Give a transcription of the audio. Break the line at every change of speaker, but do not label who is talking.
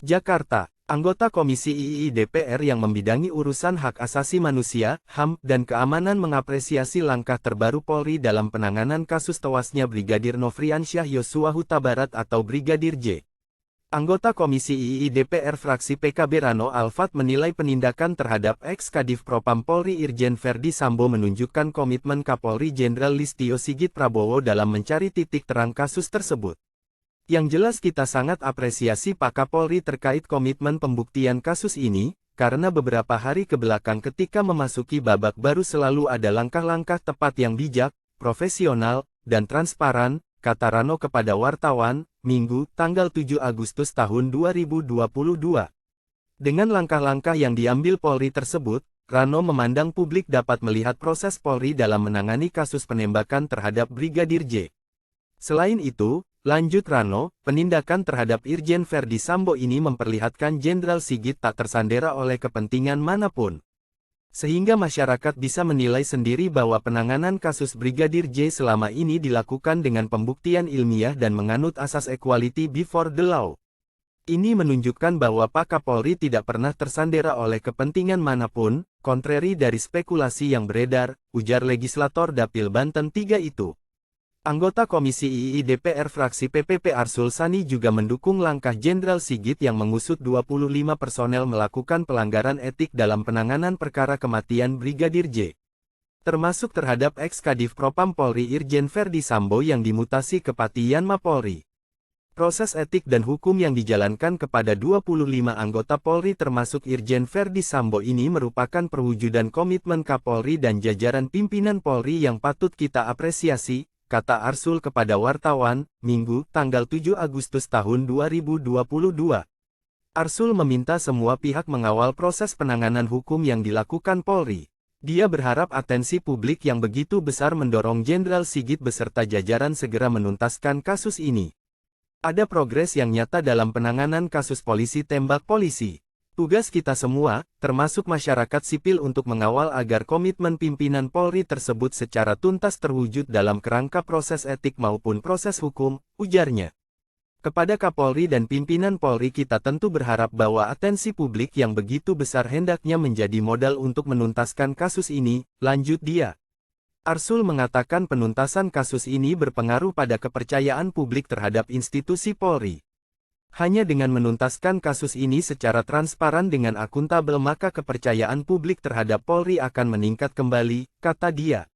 Jakarta, anggota Komisi II DPR yang membidangi urusan hak asasi manusia, HAM, dan keamanan mengapresiasi langkah terbaru Polri dalam penanganan kasus tewasnya Brigadir Nofriansyah Yosua Huta Barat atau Brigadir J. Anggota Komisi II DPR fraksi PKB Rano Alfat menilai penindakan terhadap ex-Kadif Propam Polri Irjen Verdi Sambo menunjukkan komitmen Kapolri Jenderal Listio Sigit Prabowo dalam mencari titik terang kasus tersebut. Yang jelas kita sangat apresiasi Pak Kapolri terkait komitmen pembuktian kasus ini, karena beberapa hari kebelakang ketika memasuki babak baru selalu ada langkah-langkah tepat yang bijak, profesional, dan transparan, kata Rano kepada wartawan, Minggu, tanggal 7 Agustus tahun 2022. Dengan langkah-langkah yang diambil Polri tersebut, Rano memandang publik dapat melihat proses Polri dalam menangani kasus penembakan terhadap Brigadir J. Selain itu, lanjut Rano, penindakan terhadap Irjen Verdi Sambo ini memperlihatkan Jenderal Sigit tak tersandera oleh kepentingan manapun. Sehingga masyarakat bisa menilai sendiri bahwa penanganan kasus Brigadir J selama ini dilakukan dengan pembuktian ilmiah dan menganut asas equality before the law. Ini menunjukkan bahwa Pak Kapolri tidak pernah tersandera oleh kepentingan manapun, kontrari dari spekulasi yang beredar, ujar legislator Dapil Banten 3 itu. Anggota Komisi II DPR fraksi PPP Arsul Sani juga mendukung langkah Jenderal Sigit yang mengusut 25 personel melakukan pelanggaran etik dalam penanganan perkara kematian Brigadir J. Termasuk terhadap ex-Kadif Propam Polri Irjen Verdi Sambo yang dimutasi ke Patian Mapolri. Proses etik dan hukum yang dijalankan kepada 25 anggota Polri termasuk Irjen Verdi Sambo ini merupakan perwujudan komitmen Kapolri dan jajaran pimpinan Polri yang patut kita apresiasi, kata Arsul kepada wartawan, Minggu, tanggal 7 Agustus tahun 2022. Arsul meminta semua pihak mengawal proses penanganan hukum yang dilakukan Polri. Dia berharap atensi publik yang begitu besar mendorong Jenderal Sigit beserta jajaran segera menuntaskan kasus ini. Ada progres yang nyata dalam penanganan kasus polisi tembak polisi. Tugas kita semua, termasuk masyarakat sipil untuk mengawal agar komitmen pimpinan Polri tersebut secara tuntas terwujud dalam kerangka proses etik maupun proses hukum, ujarnya. Kepada Kapolri dan pimpinan Polri kita tentu berharap bahwa atensi publik yang begitu besar hendaknya menjadi modal untuk menuntaskan kasus ini, lanjut dia. Arsul mengatakan penuntasan kasus ini berpengaruh pada kepercayaan publik terhadap institusi Polri. Hanya dengan menuntaskan kasus ini secara transparan dengan akuntabel maka kepercayaan publik terhadap Polri akan meningkat kembali, kata dia.